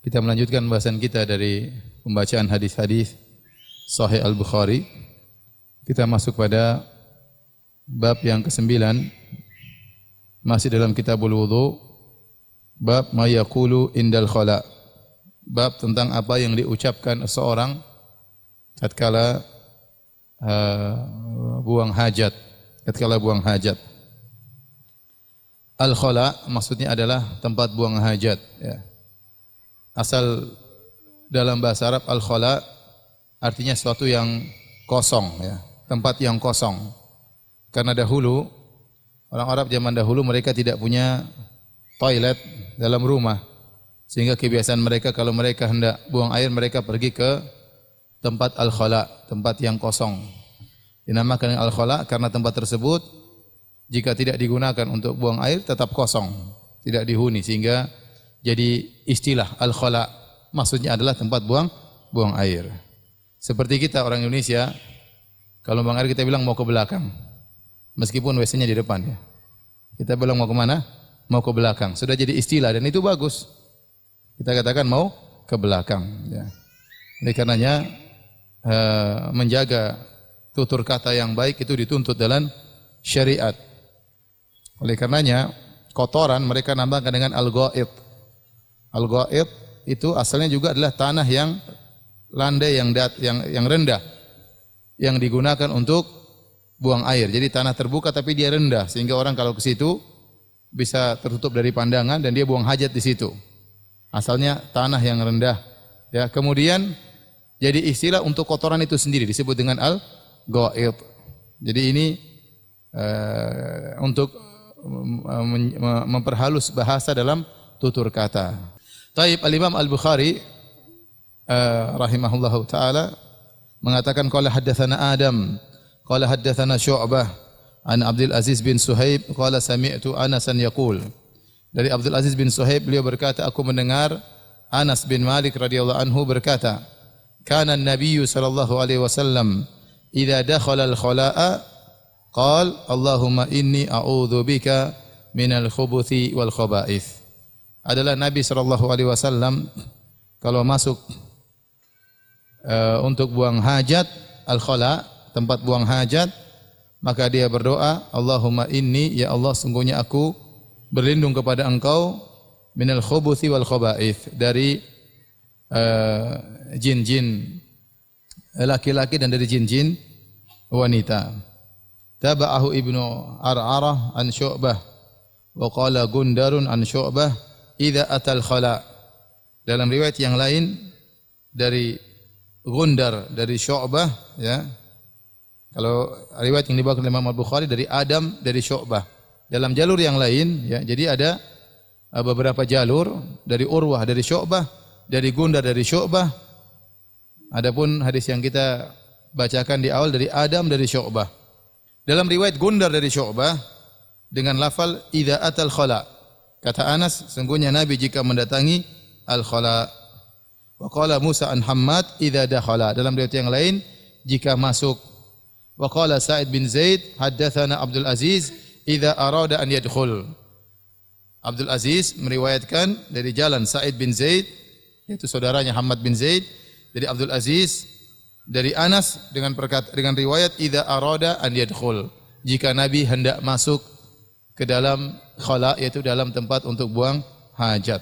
Kita melanjutkan pembahasan kita dari pembacaan hadis-hadis Sahih Al-Bukhari. Kita masuk pada bab yang ke-9, masih dalam Kitabul Wudu, bab ma yaqulu indal khala. Bab tentang apa yang diucapkan seorang tatkala buang hajat. Al-khala maksudnya adalah tempat buang hajat, ya. Asal dalam bahasa Arab al-khala artinya sesuatu yang kosong, ya, tempat yang kosong. Karena dahulu orang Arab zaman dahulu mereka tidak punya toilet dalam rumah, sehingga kebiasaan mereka kalau mereka hendak buang air mereka pergi ke tempat al-khala, tempat yang kosong. Dinamakan al-khala karena tempat tersebut jika tidak digunakan untuk buang air tetap kosong, tidak dihuni, sehingga jadi istilah al-khala, maksudnya adalah tempat buang air. Seperti kita orang Indonesia, kalau buang air kita bilang mau ke belakang, meskipun WC-nya di depan, ya. Kita bilang mau ke mana? Mau ke belakang. Sudah jadi istilah dan itu bagus. Kita katakan mau ke belakang, ya. Oleh karenanya menjaga tutur kata yang baik itu dituntut dalam syariat. Oleh karenanya kotoran mereka nambahkan dengan al-ghaid. Al-ghaid itu asalnya juga adalah tanah yang landai, yang rendah, yang digunakan untuk buang air. Jadi tanah terbuka tapi dia rendah sehingga orang kalau ke situ bisa tertutup dari pandangan dan dia buang hajat di situ. Asalnya tanah yang rendah, ya. Kemudian jadi istilah untuk kotoran itu sendiri disebut dengan al-ghaid. Jadi ini untuk memperhalus bahasa dalam tutur kata. Taib al-Imam Al-Bukhari rahimahullahu taala mengatakan qala haddatsana Adam qala haddatsana Syu'bah an Abdul Aziz bin Suhaib qala sami'tu Anasan yaqul. Dari Abdul Aziz bin Suhaib beliau berkata, aku mendengar Anas bin Malik radhiyallahu anhu berkata, kana an-nabiy sallallahu alaihi wasallam idza dakhala al-khala'a qala Allahumma inni a'udzu bika minal khubuthi wal khaba'ith. Adalah Nabi sallallahu alaihi wasallam kalau masuk untuk buang hajat, al-khala, tempat buang hajat, maka dia berdoa, Allahumma inni, ya Allah sungguhnya aku berlindung kepada Engkau minal khubuthi wal khaba'ith, dari jin-jin laki-laki dan dari jin-jin wanita. Taba'ahu Ibnu Ar'arah an Syu'bah wa qala Gundarun an Syu'bah idza atal khala. Dalam riwayat yang lain dari Gundar dari Syu'bah, ya. Kalau riwayat yang dibawakan oleh Imam Al-Bukhari dari Adam dari Syu'bah. Dalam jalur yang lain, ya. Jadi ada beberapa jalur dari Urwah dari Syu'bah, dari Gundar dari Syu'bah. Adapun hadis yang kita bacakan di awal dari Adam dari Syu'bah. Dalam riwayat Gundar dari Syu'bah dengan lafal idza atal khala. Kata Anas, sungguhnya Nabi jika mendatangi al-khala. Wa qala Musa an Hammad idza dakhala. Dalam riwayat yang lain jika masuk. Wa qala Sa'id bin Zaid haddatsana Abdul Aziz idza arada an yadkhul. Abdul Aziz meriwayatkan dari jalan Sa'id bin Zaid, yaitu saudaranya Hammad bin Zaid, dari Abdul Aziz dari Anas dengan riwayat idza arada an yadkhul. Jika Nabi hendak masuk ke dalam khala, yaitu dalam tempat untuk buang hajat.